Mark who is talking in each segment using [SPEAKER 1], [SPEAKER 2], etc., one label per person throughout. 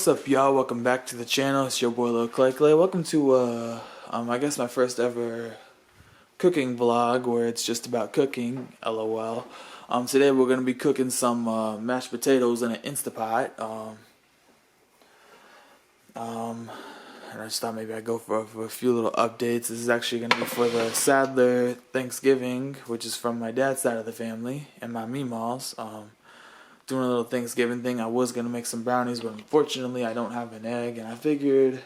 [SPEAKER 1] What's up, y'all? Welcome back to the channel. It's your boy Lil Clay Clay. Welcome to I guess my first ever cooking vlog where it's just about cooking. LOL. Today we're gonna be cooking some mashed potatoes in an Instapot. And I just thought maybe I'd go for a few little updates. This is actually gonna be for the Sadler Thanksgiving, which is from my dad's side of the family and my meemaws. Doing a little Thanksgiving thing. I was gonna make some brownies, but unfortunately I don't have an egg, and I figured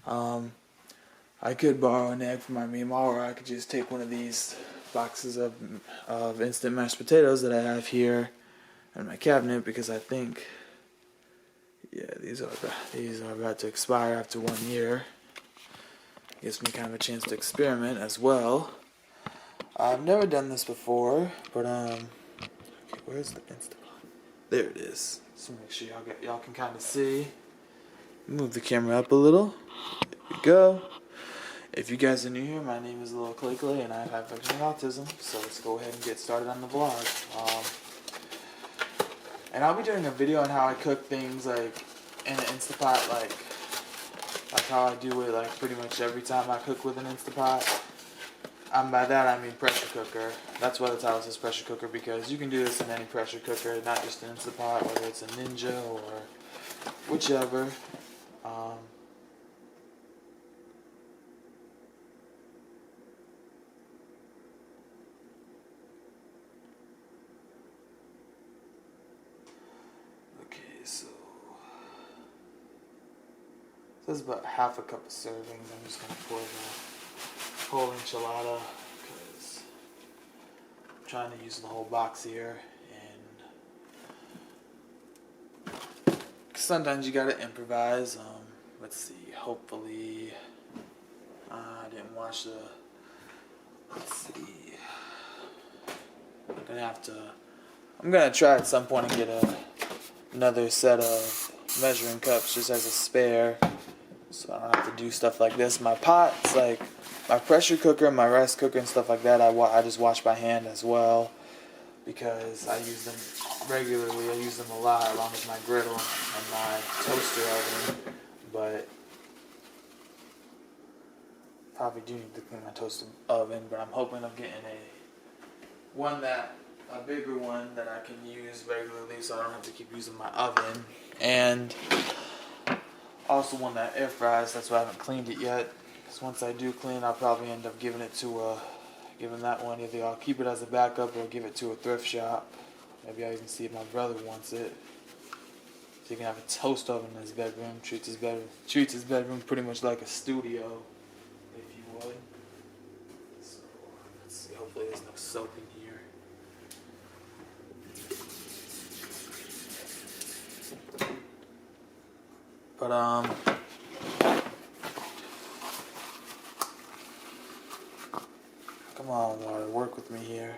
[SPEAKER 1] I could borrow an egg from my meemaw, or I could just take one of these boxes of instant mashed potatoes that I have here in my cabinet, because I think, yeah, these are about to expire after 1 year. Gives me kind of a chance to experiment as well. I've never done this before, but okay, where's the Instapot? There it is. So make sure y'all can kind of see. Move the camera up a little. There we go. If you guys are new here, my name is Lil Clay Clay, and I have functioning autism. So let's go ahead and get started on the vlog. And I'll be doing a video on how I cook things like in an Instapot, like how I do it like pretty much every time I cook with an Instapot. By that I mean pressure cooker. That's why the title says pressure cooker, because you can do this in any pressure cooker, not just an Instapot, whether it's a Ninja or whichever. Okay, so this is about half a cup of servings. I'm just gonna pour the whole enchilada because I'm trying to use the whole box here, and sometimes you gotta improvise. Let's see, hopefully I didn't wash the, let's see, I'm gonna try at some point and get another set of measuring cups just as a spare, so I don't have to do stuff like this. My pots, like my pressure cooker, my rice cooker and stuff like that, I just wash by hand as well, because I use them regularly. I use them a lot, along with my griddle and my toaster oven. But probably do need to clean my toaster oven. But I'm hoping of getting a bigger one that I can use regularly, so I don't have to keep using my oven. And also one that air fries. That's why I haven't cleaned it yet. Because once I do clean, I'll probably end up giving that one. Either I'll keep it as a backup or give it to a thrift shop. Maybe I'll even see if my brother wants it. So he can have a toast oven in his bedroom. Treats his bedroom pretty much like a studio, if you would. So let's see. Hopefully there's no soap in here. But come on, water, work with me here.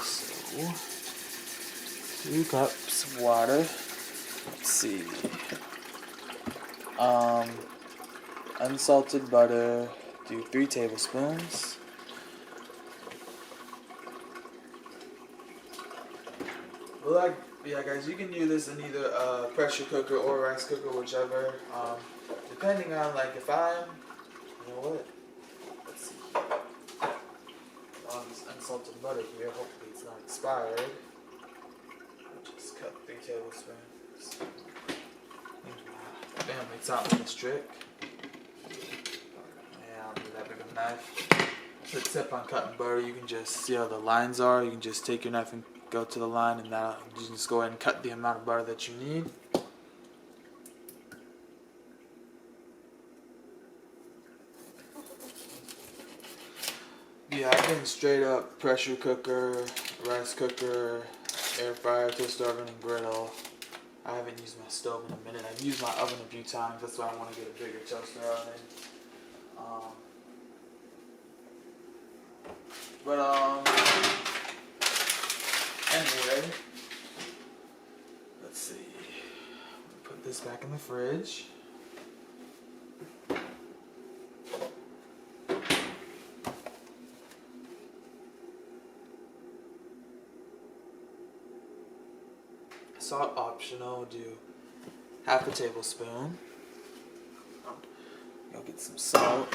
[SPEAKER 1] So 2 cups of water. Let's see. Unsalted butter, do 3 tablespoons. Well, yeah, guys, you can do this in either a pressure cooker or a rice cooker, whichever. Depending on, like, if I'm, you know what? Let's see. On this unsalted butter here, hopefully it's not expired. I'll just cut 3 tablespoons. Family taught me this trick. Yeah, I'll do that big of a knife. The tip on cutting butter, you can just see how the lines are. You can just take your knife and go to the line, and now you just go ahead and cut the amount of butter that you need. Yeah, I've been straight up pressure cooker, rice cooker, air fryer, toaster oven, and griddle. I haven't used my stove in a minute. I've used my oven a few times. That's why I want to get a bigger toaster oven. Anyway, let's see. Put this back in the fridge. Salt optional. Do half a tablespoon. Go get some salt.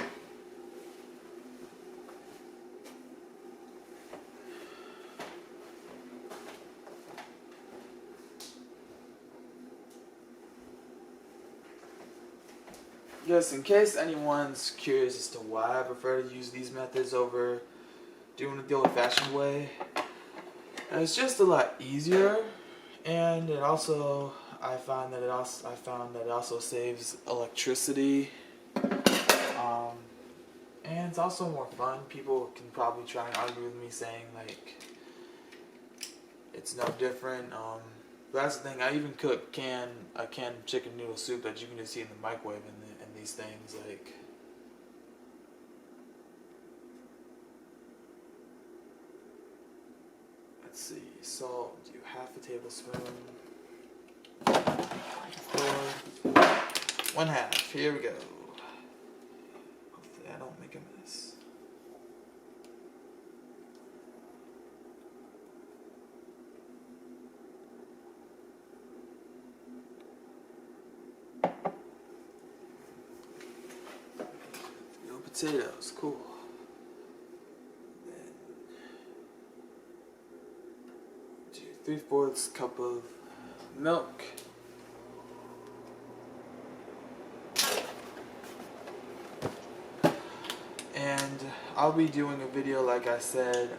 [SPEAKER 1] Just in case anyone's curious as to why I prefer to use these methods over doing it the old-fashioned way, it's just a lot easier, and it also I found that it also saves electricity, and it's also more fun. People can probably try and argue with me saying like it's no different. But that's the thing. I even cook a canned chicken noodle soup that you can just see in the microwave and these things like. Let's see. Salt. Do half a tablespoon. 1/2. Here we go. Hopefully I don't make a mess. Potatoes, cool. Then do 3/4 cup of milk. And I'll be doing a video, like I said.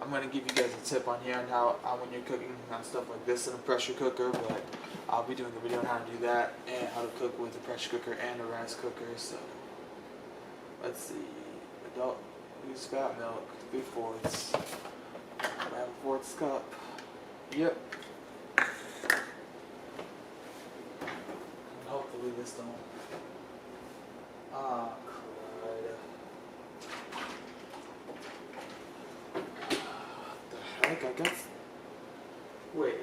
[SPEAKER 1] I'm gonna give you guys a tip on here on how when you're cooking on stuff like this in a pressure cooker, but I'll be doing a video on how to do that and how to cook with a pressure cooker and a rice cooker. So let's see. Adult use fat milk, 3/4. I have a 1/4 cup. Yep. And hopefully this don't. Ah, crud. What the heck? I guess. Wait.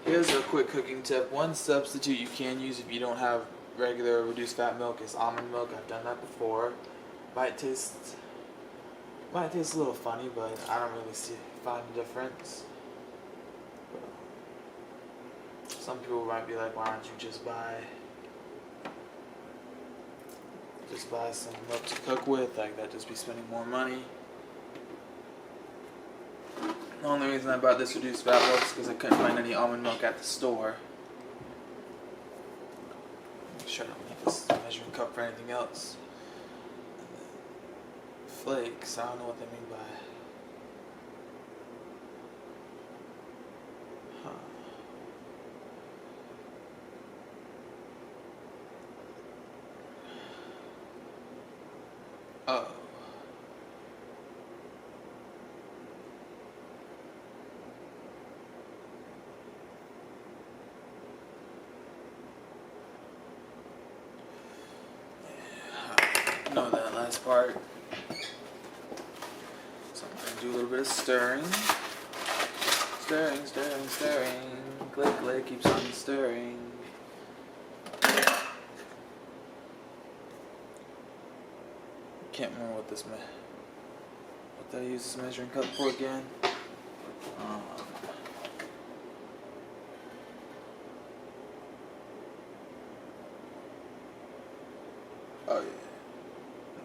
[SPEAKER 1] Here's a quick cooking tip. One substitute you can use if you don't have regular reduced fat milk is almond milk. I've done that before. Might taste a little funny, but I don't really find a difference. Some people might be like, why don't you just buy some milk to cook with? Like, that just be spending more money. The only reason I bought this reduced fat milk is because I couldn't find any almond milk at the store. Make sure I don't need this measuring cup for anything else. And then flakes, I don't know what they mean by. Oh. Know that last part. So I'm going to do a little bit of stirring. Stirring, stirring, stirring. Click, click, keeps on stirring. Can't remember what I use this measuring cup for again. Oh yeah.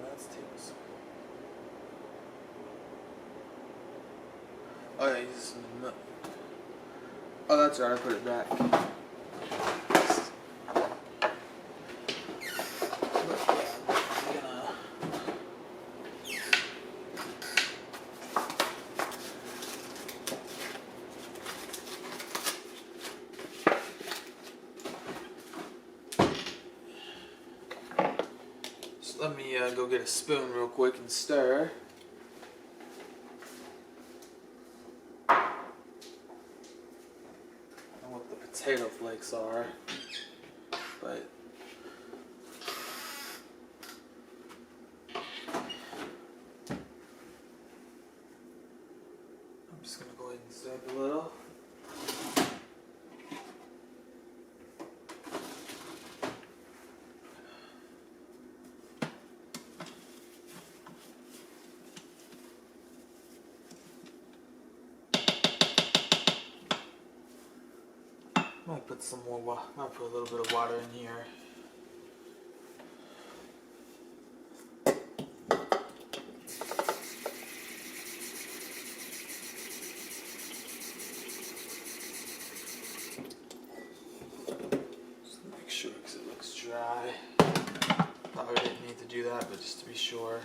[SPEAKER 1] That's tablespoon. Oh yeah, use some milk. Oh, that's right. I put it back. So let me go get a spoon real quick and stir. I don't know what the potato flakes are, but I'm just gonna go ahead and stir it a little. Might put some more might put a little bit of water in here. Just make sure because it looks dry. Probably didn't need to do that, but just to be sure.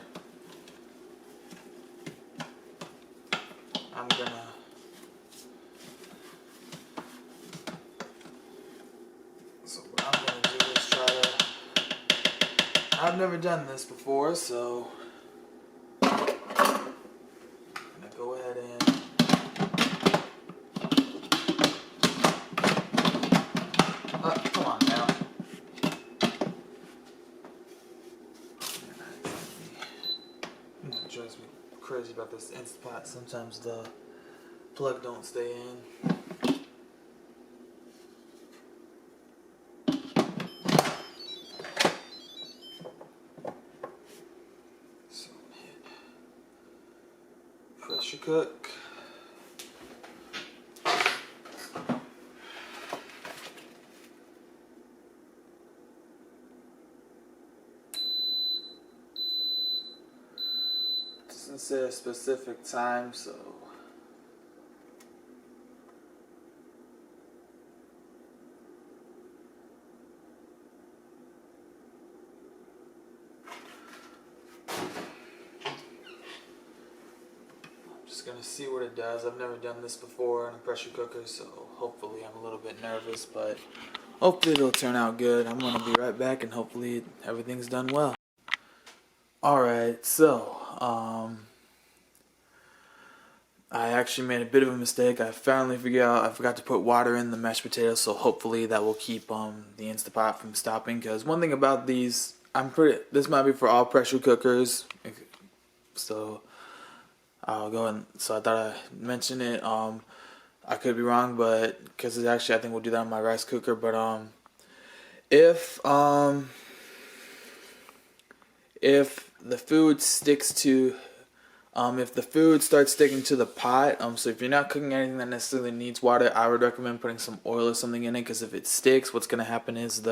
[SPEAKER 1] I'm gonna what I'm gonna do is try to. I've never done this before, so I'm gonna go ahead and come on now. That drives me crazy about this Instapot. Sometimes the plug don't stay in. Pressure cook. Doesn't say a specific time, so just gonna see what it does. I've never done this before in a pressure cooker, so hopefully I'm a little bit nervous, but hopefully it'll turn out good. I'm gonna be right back and hopefully everything's done well. Alright, so I actually made a bit of a mistake. I finally figured out I forgot to put water in the mashed potatoes, so hopefully that will keep the Instapot from stopping. Because one thing about these, this might be for all pressure cookers, so I'll go and so I thought I'd mention it. I could be wrong, but because actually I think we'll do that on my rice cooker. But if the food sticks to if the food starts sticking to the pot, so if you're not cooking anything that necessarily needs water, I would recommend putting some oil or something in it, because if it sticks, what's gonna happen is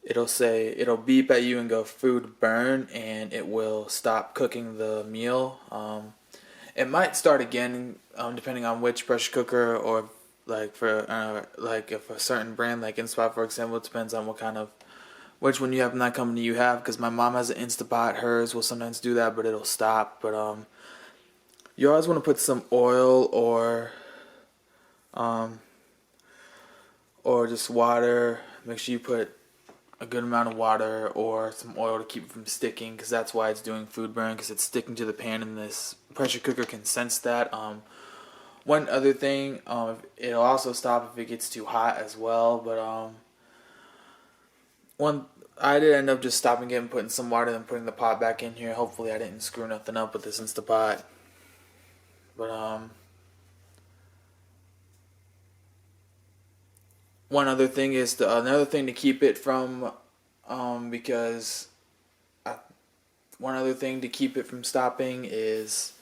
[SPEAKER 1] it'll beep at you and go food burn, and it will stop cooking the meal. It might start again depending on which pressure cooker, or like for like if a certain brand like Instapot, for example, it depends on which one you have in that company you have, because my mom has an Instapot. Hers will sometimes do that, but it'll stop. But you always want to put some oil or just water. Make sure you put a good amount of water or some oil to keep it from sticking, because that's why it's doing food burn, because it's sticking to the pan, and this pressure cooker can sense that. One other thing, it'll also stop if it gets too hot as well, but I did end up just stopping it and putting some water and putting the pot back in here. Hopefully I didn't screw nothing up with this Instapot. But one other thing is another thing to keep it from one other thing to keep it from stopping is,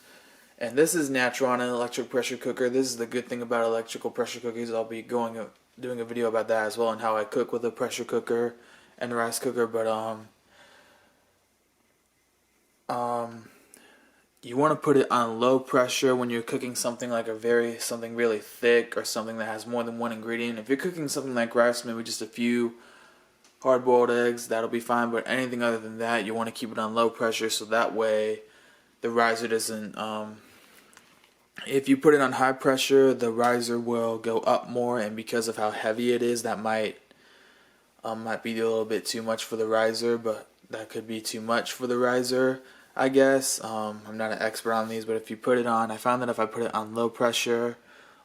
[SPEAKER 1] and this is natural on an electric pressure cooker. This is the good thing about electrical pressure cookers. I'll be doing a video about that as well, and how I cook with a pressure cooker and a rice cooker. But you want to put it on low pressure when you're cooking something like something really thick, or something that has more than one ingredient. If you're cooking something like rice, maybe just a few hard-boiled eggs, that'll be fine. But anything other than that, you want to keep it on low pressure, so that way the riser doesn't if you put it on high pressure, the riser will go up more, and because of how heavy it is, that might be a little bit too much for the riser. But that could be too much for the riser, I guess. I'm not an expert on these, but if you put it on, I found that if I put it on low pressure,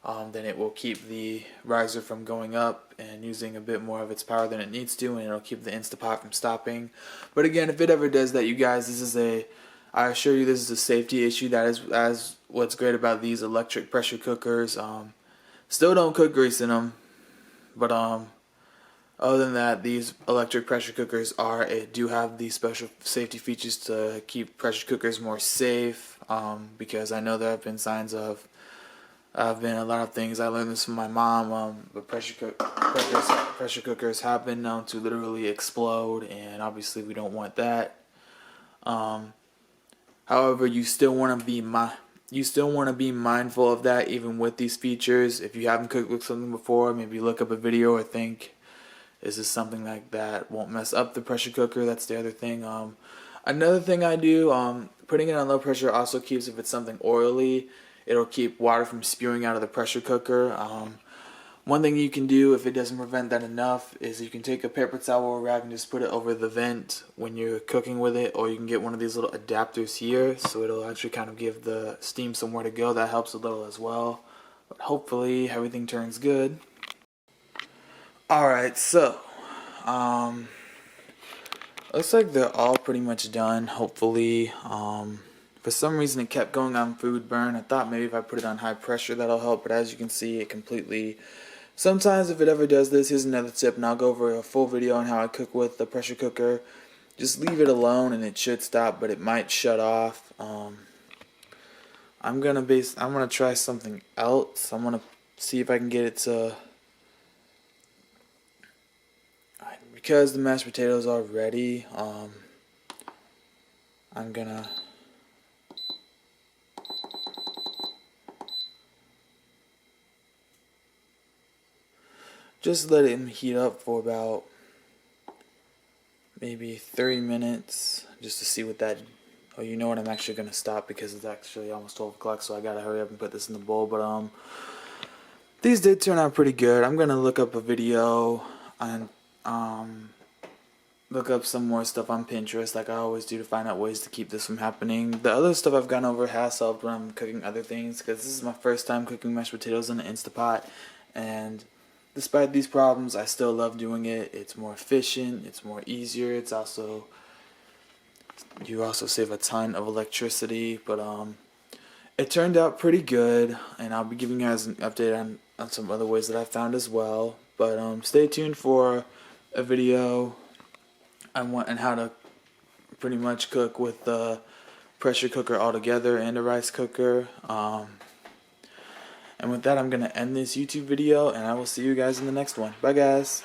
[SPEAKER 1] then it will keep the riser from going up and using a bit more of its power than it needs to, and it'll keep the Instapot from stopping. But again, if it ever does that, you guys, I assure you this is a safety issue. That is as what's great about these electric pressure cookers. Still don't cook grease in them, but other than that, these electric pressure cookers do have these special safety features to keep pressure cookers more safe. Because I know there have been signs of a lot of things. I learned this from my mom. But pressure cookers have been known to literally explode, and obviously we don't want that. However, you still want to be mindful of that, even with these features. If you haven't cooked with something before, maybe look up a video or think, is this something like that won't mess up the pressure cooker? That's the other thing. Another thing I do, putting it on low pressure also keeps, if it's something oily, it'll keep water from spewing out of the pressure cooker. One thing you can do, if it doesn't prevent that enough, is you can take a paper towel or rag and just put it over the vent when you're cooking with it, or you can get one of these little adapters here, so it'll actually kind of give the steam somewhere to go. That helps a little as well. But hopefully everything turns good. Alright, so looks like they're all pretty much done, hopefully. For some reason it kept going on food burn. I thought maybe if I put it on high pressure that'll help, but as you can see, it completely... Sometimes if it ever does this, here's another tip, and I'll go over a full video on how I cook with the pressure cooker. Just leave it alone and it should stop, but it might shut off. I'm gonna try something else. I'm gonna see if I can get it to... Because the mashed potatoes are ready, I'm gonna... just let it heat up for about maybe 30 minutes just to see what that... Oh, you know what, I'm actually going to stop because it's actually almost 12 o'clock, so I got to hurry up and put this in the bowl. But these did turn out pretty good. I'm going to look up a video and look up some more stuff on Pinterest like I always do to find out ways to keep this from happening. The other stuff I've gone over has helped when I'm cooking other things, because this is my first time cooking mashed potatoes in an Instapot, and despite these problems, I still love doing it. It's more efficient, it's more easier, it's also... you also save a ton of electricity, but it turned out pretty good, and I'll be giving you guys an update on some other ways that I found as well. But stay tuned for a video on how to pretty much cook with the pressure cooker altogether and a rice cooker. And with that, I'm going to end this YouTube video, and I will see you guys in the next one. Bye, guys.